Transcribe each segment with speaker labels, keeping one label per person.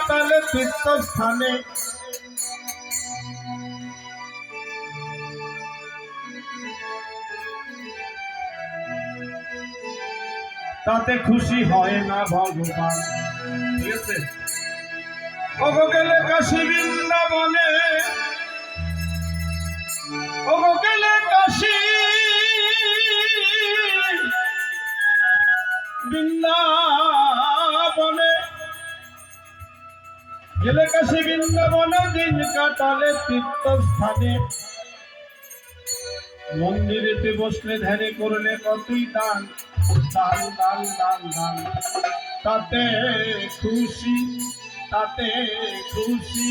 Speaker 1: কাটালে তীর্থস্থানে। তাতে খুশি হয় না ভগবান। ঠিক আছে, ওগো গেলে কাশী বৃন্দাবনে, ওগো গেলে কাশী বৃন্দাবনে, গেলে কাশী বৃন্দাবনে দিন কাটালে তীর্থস্থানে। মন্দিরেতে বসলে ধ্যানে করলে কতই দান, দান দান দান দান। তাতে খুশি, তাতে খুশি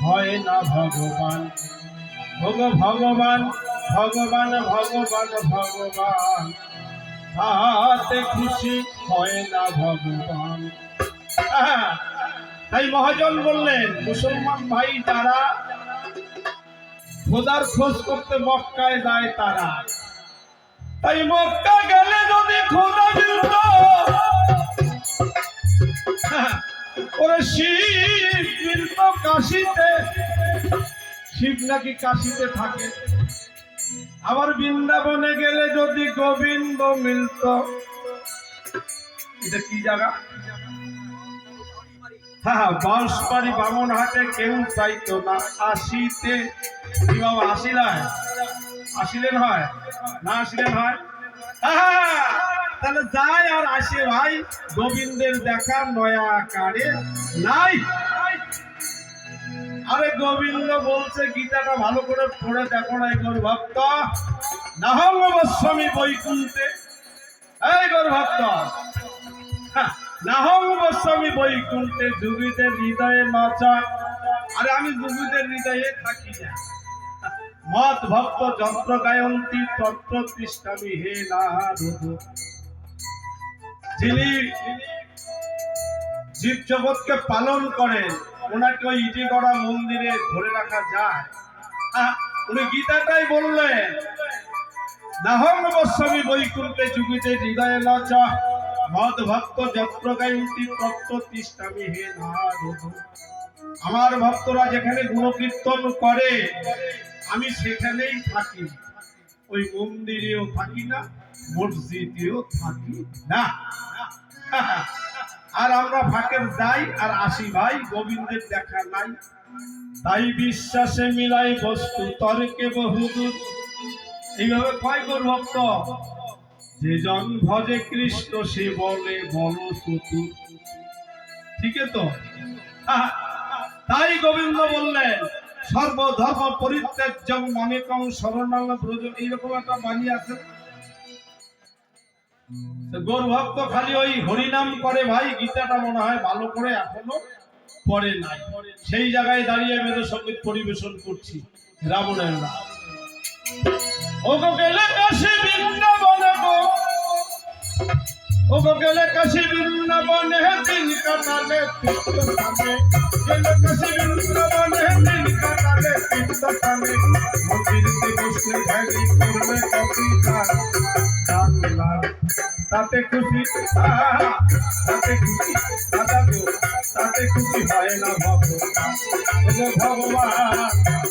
Speaker 1: হয় না ভগবান। ওগো ভগবান ভগবান ভগবান ভগবান, তাতে খুশি হয় না ভগবান। তাই মহাজন বললেন, মুসলমান ভাই যারা খোদার খোঁজ করতে মক্কায় যায় তারা, তাই মক্কা গেলে যদি খোদা মিলত, ওরে শিব মিলত কাশীতে, শিব নাকি কাশীতে থাকে। আবার বৃন্দাবনে গেলে যদি গোবিন্দ মিলত, এটা কি জায়গা? হ্যাঁ, বাঁশবাড়ি বামনহাটে কেউ চাইতো না আসিতে। কি বাবা আসিলেন? আসিলেন হয় না আসিলেন হয়? তাহলে যায় আর আসে ভাই, গোবিন্দের দেখা নয়া আকারে নাই। আরে গোবিন্দ বলছে, গীতাটা ভালো করে পড়ে দেখো না গৌর ভক্ত, নাহং বস্বামী বৈকুণ্ঠে। এই গৌর ভক্ত, নাহং বস্বামী বৈকুণ্ঠে যোগীদের হৃদয়ে নাচা। আরে আমি যোগীদের হৃদয়ে থাকি না। মত ভক্ত যন্ত্র গায়ন্তী তন্ত্র তিষ্ঠামি হে নারদ। যিনি জীব জগৎকে পালন করেন, ওনাকে ওই ইটি গড়া মন্দিরে ধরে রাখা যায়? উনি গীতাটাই বললেন, নাহং বস্বামী বৈকুণ্ঠে যোগীদের হৃদয়ে নাচা, মদ ভক্ত যন্ত্র গায়ন্তী তত্ত্ব তিষ্ঠামি হে নারদ। আমার ভক্তরা যেখানে গুণকীর্তন করে আমি সেখানেই থাকি, ওই মন্দিরেও থাকি না, মসজিদেও থাকি না। আর আমরা ফাঁকের যাই আর আসি ভাই, গোবিন্দের দেখা নাই। তাই বিশ্বাসে মিলাই বস্তু তর্কে বহুদূর। এইভাবে কয় গৌর ভক্ত, যে জন ভজে কৃষ্ণ সে বলে বড় চতুর। ঠিক তো? তাই গোবিন্দ বললেন, সর্বধর্ম পরিত্যাজ্যং মামেকং শরণং ব্রজ। এইরকম একটা বাণী আছে। গৌর ভক্ত খালি ওই হরিনাম করে ভাই, গীতাটা মনে হয় ভালো করে এখনো পড়ে নাই। সেই জায়গায় দাঁড়িয়ে বেদ সঙ্গীত পরিবেশন করছি রাবণের নাম। ওগো গেলে কাশী বৃন্দাবনে গো, ওগো গেলে কাশী বৃন্দাবনে দিন কাটালে তীর্থস্থানে। গেলে কাশী বৃন্দাবনে দিন কাটালে তীর্থস্থানে। মন্দিরেতে বসলে ধ্যানে করলে কতই দান, দান দান। তাতে খুশি, তাতে খুশি, তাতে খুশি হয় না ভগবান। ওগো ভগবান,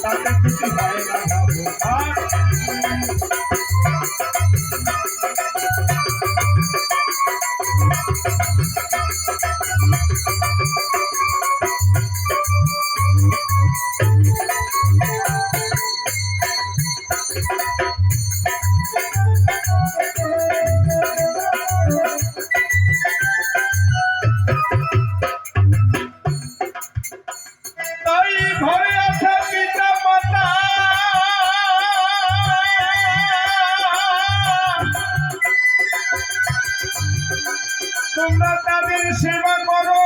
Speaker 1: তাতে খুশি হয় না ভগবান। তোমরা তাদের সেবা করো,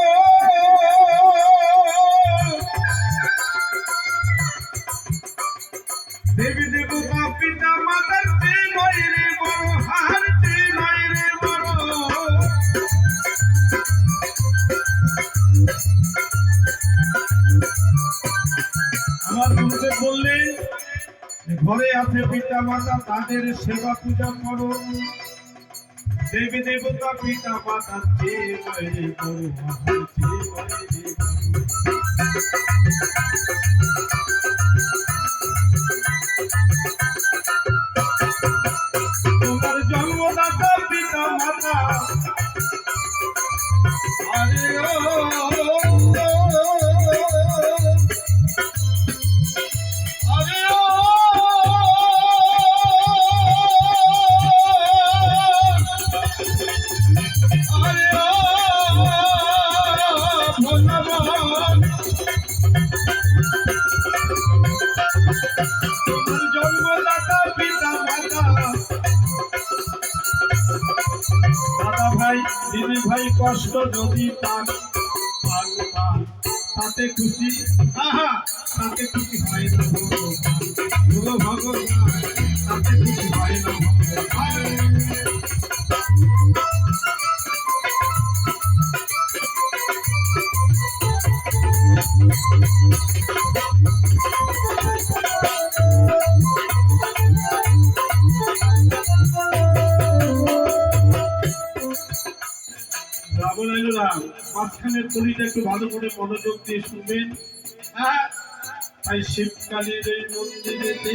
Speaker 1: দেবী দেবতা পিতা মাতার চেয়ে নয়রে বড়, হার চেয়ে নয়রে বড়। আমার গুরুদেব বললেন, ঘরে আছে পিতা মাতা, তাদের সেবা পূজা করো। দেবী দেবতা পিতা মাতার চেয়ে নয়রে বড়, হার চেয়ে নয়রে বড়। তোমার জন্মদাতা পিতা মাতা আরে জন্মদাতা পিতা মাতা দাদা ভাই দিদি ভাই কষ্ট যদি পান পান পান তাতে খুশি আহা তাতে খুশি হয় না ভগবান তাতে খুশি হয় না মাঝখানের কলিটা একটু ভালো করে মনোযোগ দিয়ে শুনবেন। তাই শিবকালীর এই মন্দিরেতে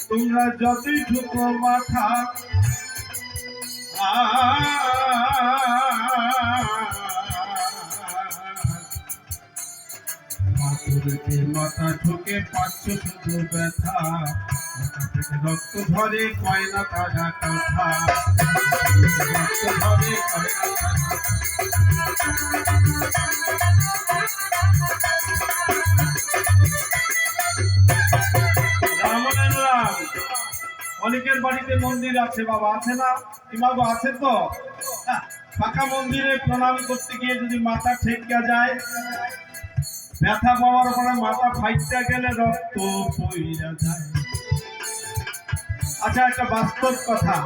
Speaker 1: তোমরা যতই ঢুকো মাথা মাথা ঢুকে পাচ্ছ শুধু ব্যথা রক্ত ধরে কয়না তাজা কথা রক্ত ধরে কয়না রাম অনেকের বাড়িতে মন্দির আছে বাবা আছে না ইমাগো আছে তো পাকা মন্দিরে প্রণাম করতে গিয়ে যদি মাথা ঠেকিয়া যায় ব্যথা পাওয়ার পরে মাথা ফাইটটা গেলে রক্ত পইরা যায়। আচ্ছা একটা বাস্তব কথা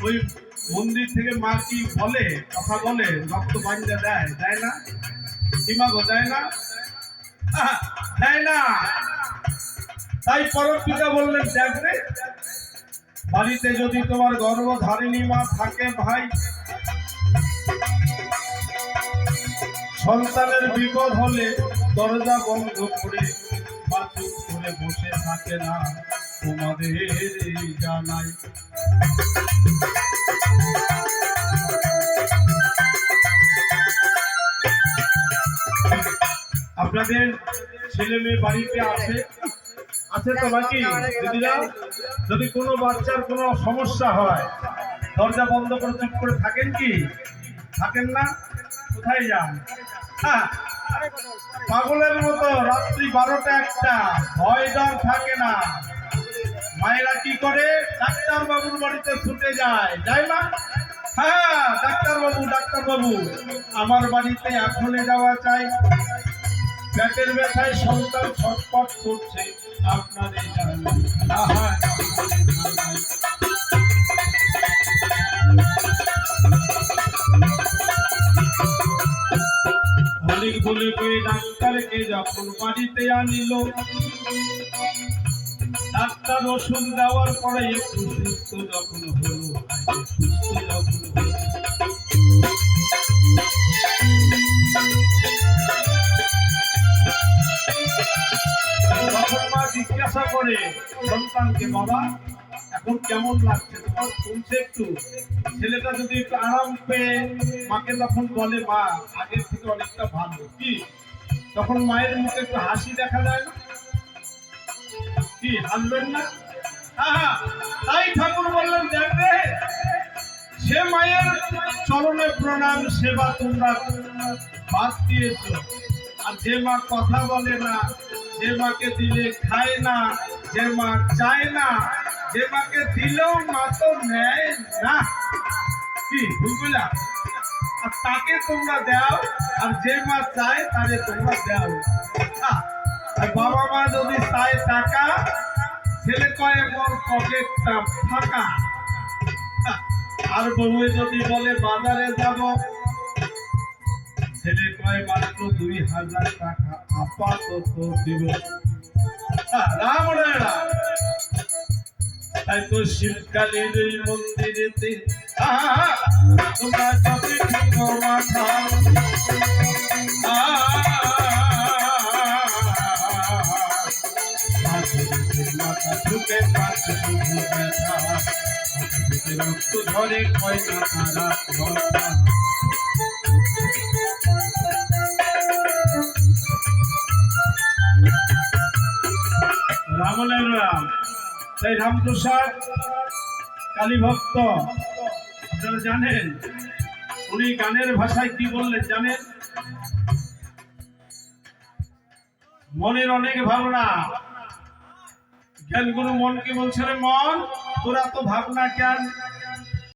Speaker 1: ওই মন্দির থেকে মা কি বলে কথা বলে রক্ত বাঁধা দেয় দেয় না ইমাগো দেয় না দেয় না। তাই পরমপিতা বললেন দেখবে বাড়িতে যদি তোমার গর্ভধারিণী মা থাকে ভাই সন্তানের বিপদ হলে দরজা বন্ধ করে বা চুপ করে বসে থাকে না তোমাদের জানাই। আপনাদের ছেলে মেয়ে বাড়িতে আছে আছে তো নাকি দিদিরা যদি কোনো বাচ্চার কোনো সমস্যা হয় দরজা বন্ধ করে চুপ করে থাকেন কি থাকেন না কোথায় যান পাগলের মতো রাত্রি 12টা 1টা ভয় ডর থাকে না মায়েরা কি করে ডাক্তার বাবুর বাড়িতে ছুটে যায় যায় না হ্যাঁ ডাক্তার বাবু আমার বাড়িতে এখনই যাওয়া চাই পেটের ব্যথায় সন্তান ছটফট করছে আপনাদের অনেক বলে কই ডাক্তারকে যখন বাড়িতে আনিল ডাক্তার ওষুধ দেওয়ার পরে একটু সুস্থ যখন হলো সুস্থ যখন তখন মা জিজ্ঞাসা করে সন্তানকে বাবা এখন কেমন লাগছে তোমার শুনছে একটু ছেলেটা যদি একটু আরাম পেয়ে মাকে তখন বলে মা আগের থেকে অনেকটা ভালো কি তখন মায়ের মুখে একটু হাসি দেখা যায় না কি হাসবেন না তাই ঠাকুর বললেন দেখবে সে মায়ের চরণে প্রণাম সেবা তোমরা বাদ দিয়েছ আর যে মা কথা বলে না যে মাকে দিলে খায় না যে মা চায় না যে মাকে দিলেও মা তো নেয় না কি বুঝলা আর তাকে তোমরা দাও আর যে মা চায় তারে তোমরা দাও আর বাবা মা যদি চায় টাকা ছেলে কয় মোর পকেটটা ফাঁকা আর বউ যদি বলে বাজারে যাব ছেলে কয় মাত্র 2000 টাকা আপাতত দিব রাম রাম। তাই তো শিবকালীর এই মন্দিরেতে তোমরা যদি মাথা মাথা ঢুকে পাচ্ছে শুধু ব্যথা, মাথা থেকে রক্ত ঝরে কয় না তারা কথা। রামলের রাম, তাই রামপ্রসাদ কালী ভক্ত আপনারা জানেন, উনি গানের ভাষায় কি বললেন জানেন? মনের অনেক ভাবনা, জ্ঞানগুরু মনকে বলছে রে মন তোরা তো ভাবনা কেন